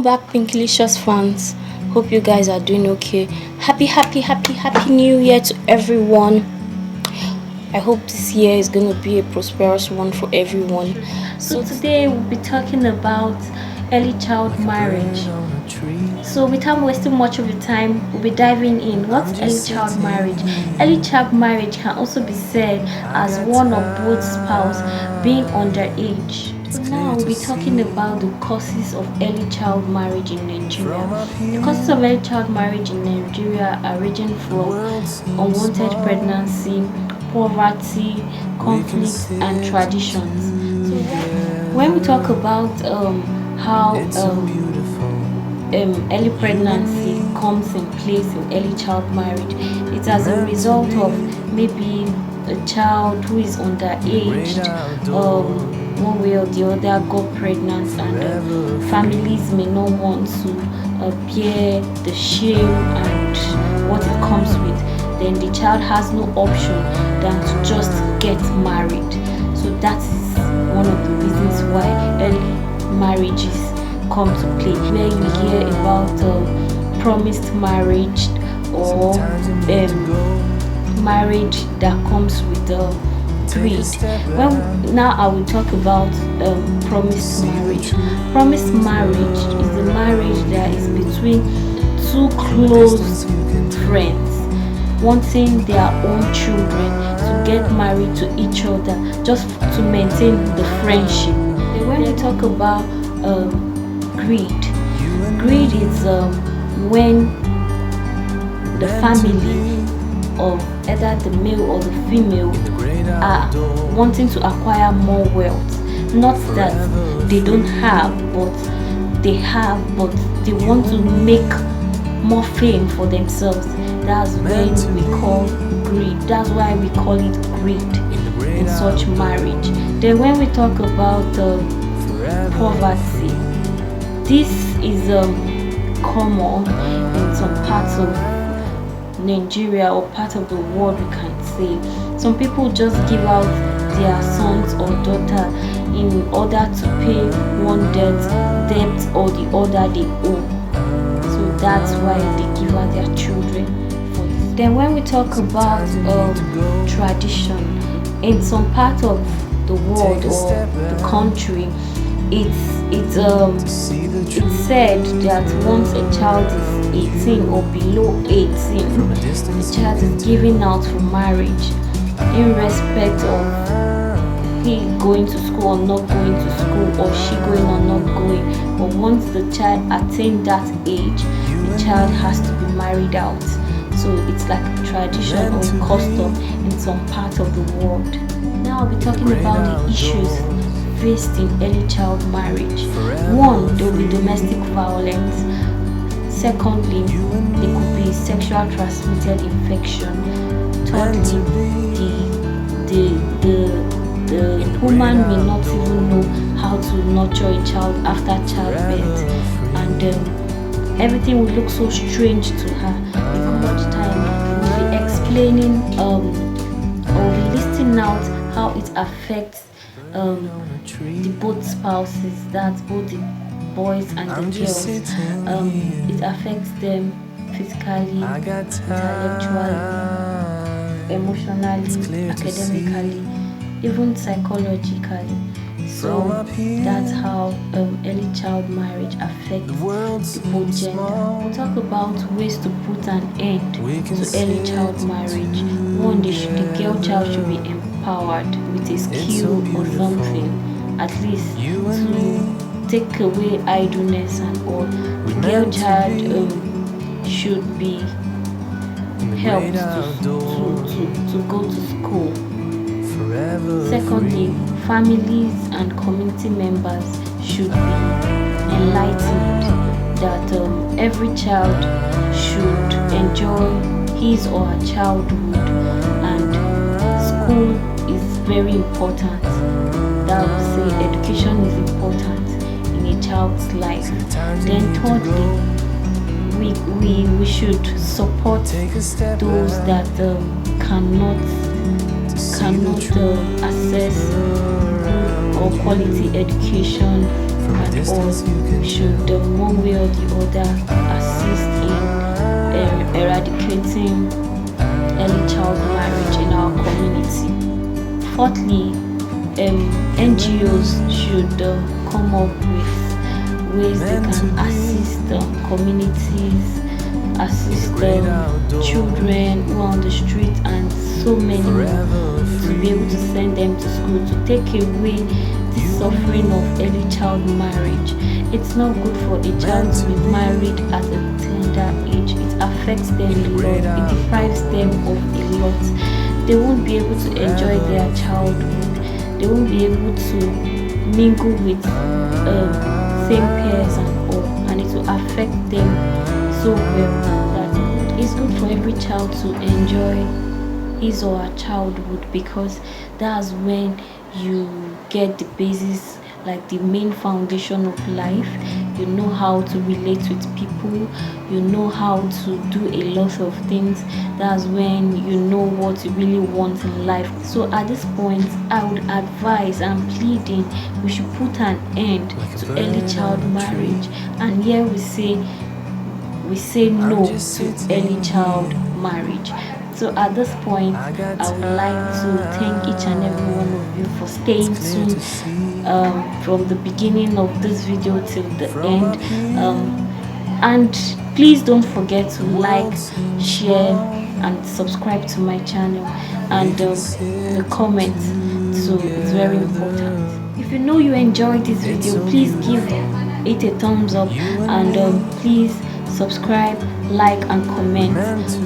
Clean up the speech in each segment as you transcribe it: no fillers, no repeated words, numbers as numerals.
back, Pinklicious fans. Hope you guys are doing okay. Happy New Year to everyone. I hope this year is going to be a prosperous one for everyone. So today we'll be talking about early child marriage. So without wasting much of your time, we'll be diving in. What's early child marriage? Early child marriage can also be said as one or both spouse being underage. So now we'll be talking about the causes of early child marriage in Nigeria. The causes of early child marriage in Nigeria are ranging from unwanted pregnancy, poverty, conflict, and traditions. So when we talk about how early pregnancy comes in place in early child marriage, it's as a result of maybe a child who is underage, one way or the other got pregnant, and families may not want to bear the shame and what it comes with. Then the child has no option than to just get married. So that is one of the reasons why early marriages come to play, where you hear about promised marriage or marriage that comes with greed. Well, now I will talk about promised marriage. Promised marriage is a marriage that is between two close friends wanting their own children to get married to each other just to maintain the friendship. And when we talk about greed is when the family of either the male or the female are wanting to acquire more wealth. Not that they don't have, but they have, but they want to make more fame for themselves. That's when we call greed. That's why we call it greed in such marriage. Then when we talk about poverty, this is common in some parts of Nigeria or part of the world, we can say. Some people just give out their sons or daughter in order to pay one debt or the other they owe. So that's why they give out their children for this. Then when we talk about tradition, in some part of the world or the country, it's said that once a child is 18 or below 18, the child is given out for marriage, irrespective of he going to school or not going to school, or she going or not going. But once the child attains that age, the child has to be married out. So it's like a tradition or a custom in some part of the world. Now I'll be talking about the issues faced in early child marriage. One, there will be domestic violence. Secondly, there could be sexual transmitted infection. Thirdly, the woman may not even know how to nurture a child after childbirth, and everything will look so strange to her. Because much time we'll be explaining or be listing out how it affects the both spouses, that's both the boys and the girls. It affects them physically, intellectually, emotionally, academically, even psychologically. So that's how early child marriage affects the both gender. We'll talk about ways to put an end to early child marriage. One, the girl child should be empowered with a skill or something, at least to take away idleness and all. The girl child should be helped to go to school. Secondly, families and community members should be enlightened that every child should enjoy his or her childhood, and school is very important. That would say education is important in a child's life. Then thirdly, we should support those that cannot access good or quality education and all should one way or the other assist in eradicating early child marriage in our community. Fourthly, NGOs should come up with ways they can assist communities, assist children who are on the street, and so many more, to be able to send them to school, to take away the suffering of early child marriage. It's not good for a child to be married at a tender age. It affects them a lot, it deprives them of a lot. They won't be able to enjoy their childhood, they won't be able to mingle with same peers and all, and it will affect them so well that it's good for every child to enjoy his or her childhood, because that's when you get the basis, like the main foundation of life. You know how to relate with people, you know how to do a lot of things. That's when you know what you really want in life. So at this point, I would advise, I'm pleading, we should put an end to early child marriage. And here we say no to early child marriage. So at this point, I would like to thank each and every one of you for staying tuned from the beginning of this video till the end. And please don't forget to like, share, and subscribe to my channel, and the comment too is very important. If you know you enjoyed this video, please give it a thumbs up, and please subscribe, like, and comment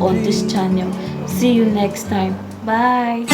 on this channel. See you next time. Bye.